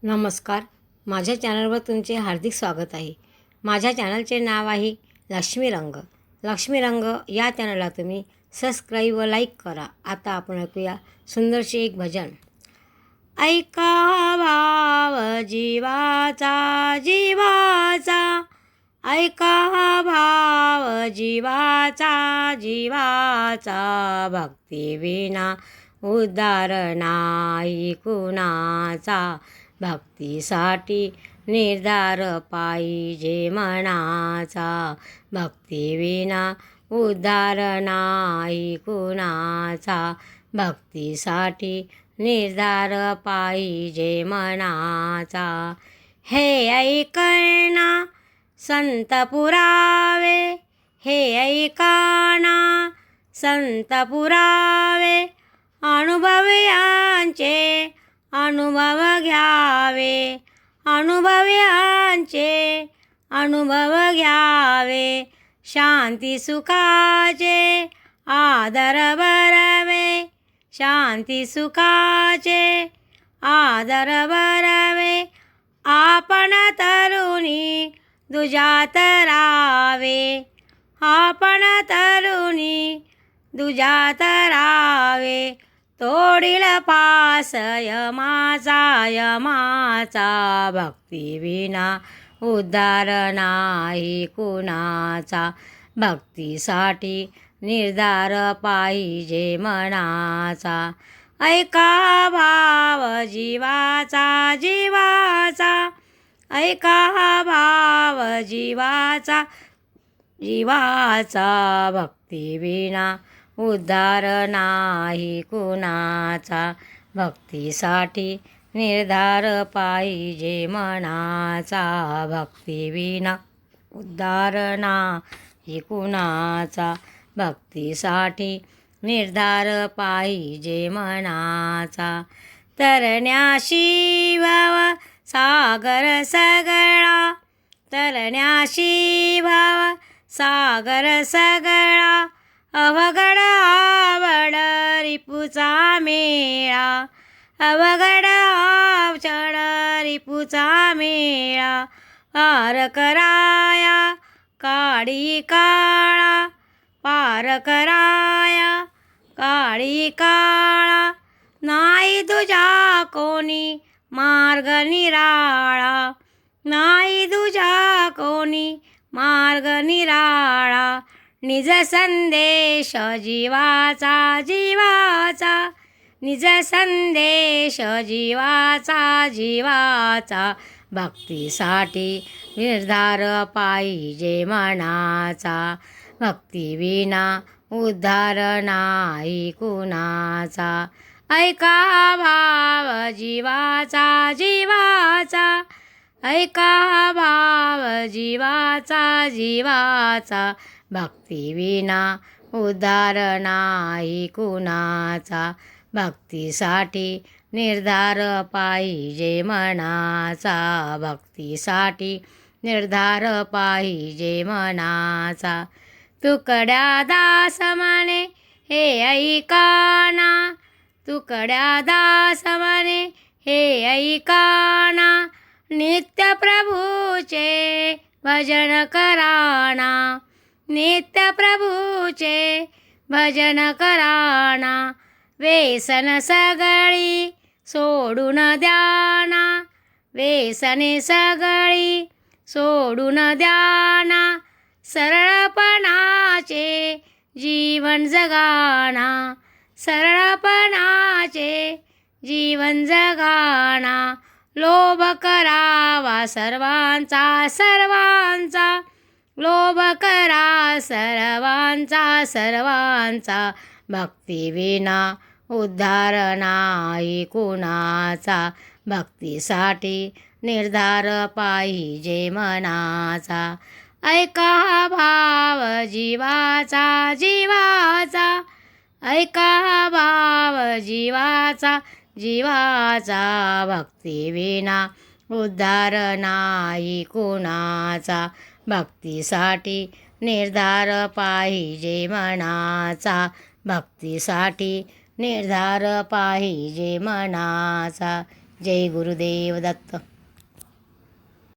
नमस्कार. माझ्या चॅनलवर तुमचे हार्दिक स्वागत आहे. माझ्या चॅनलचे नाव आहे लक्ष्मी रंग. लक्ष्मी रंग या चॅनलला तुम्ही सबस्क्राईब व लाईक करा. आता आपण ऐकूया सुंदरसे एक भजन. ऐका भाव जीवाचा जीवाचा, ऐका भाव जीवाचा जीवाचा, भक्ती विना उद्धार नाही कुणाचा. भक्तीसाठी निर्धार पाहिजे मनाचा, भक्ती विना उद्धार नाही कुणाचा. भक्तीसाठी निर्धार पाहिजे मनाचा. हे ऐकना संत पुरावे, हे ऐकाना संत पुरावे, अनुभवयांचे अनुभव घ्यावे, अनुभवयांचे अनुभव घ्यावे. शांती सुखाचे आदर बरवे, शांती सुखाचे आदर बरवे. आपण तरुणी दुजात रावे, आपण तरुणी दुजात रावे. तोडील पास यमाचा यमाचा, भक्ती विना उद्धार नाही कुणाचा. भक्तीसाठी निर्धार पाहिजे मनाचा. ऐका भाव जीवाचा जीवाचा, ऐका भाव जीवाचा जीवाचा. भक्ती विना उद्धार नाही कुणाचा. भक्तीसाठी निर्धार पाहिजे मनाचा. भक्ती विना उद्धार नाही कुणाचा. भक्तीसाठी निर्धार पाहिजे मनाचा. तरण्याशी भाव सागर सगळा, तरण्याशी भाव सागर सगळा. अवघड आवड रिपुचा मेळा, अवघड आवड रिपुचा मेळा. पार कराया काळी काळा, पार कराया काळी काळा. नाही तुझ्या कोणी मार्ग निराळा, नाही तुझ्या कोणी मार्ग निराळा. निज संदेश जीवाचा जीवाचा, निज संदेश जीवाचा जीवाचा. भक्तीसाठी निर्धार पाहिजे मनाचा. भक्ती विना उद्धार नाही कुणाचा. ऐका भाव जीवाचा जीवाचा, ऐका भाव जीवाचा जीवाचा. भक्ती विना उद्धार नाही कुणाचा. भक्तीसाठी निर्धार पाहिजे मनाचा. भक्तीसाठी निर्धार पाहिजे मनाचा. तुकड्या दास म्हणे हे ऐकाना, तुकड्या दास म्हणे हे ऐकाना. नित्य प्रभूचे भजन कराना, नित्य प्रभूचे भजन कराना. व्यसने सगळी सोडून द्याना, व्यसने सगळी सोडून द्याना. सरळपणाचे जीवन जगाना, सरळपणाचे जीवन जगाना. लोभ करावा सर्वांचा सर्वांचा, लोभ करा सर्वांचा सर्वांचा. भक्ती विना उद्धार नाही कुणाचा. भक्तीसाठी निर्धार पाहिजे मनाचा. ऐका भाव जीवाचा जीवाचा, ऐका भाव जीवाचा जीवाचा. भक्ती विना उद्धार नाही कुणाचा. भक्तीसाठी निर्धार पाहिजे मनाचा. भक्तीसाठी निर्धार पाहिजे मनाचा. जय गुरुदेव दत्त.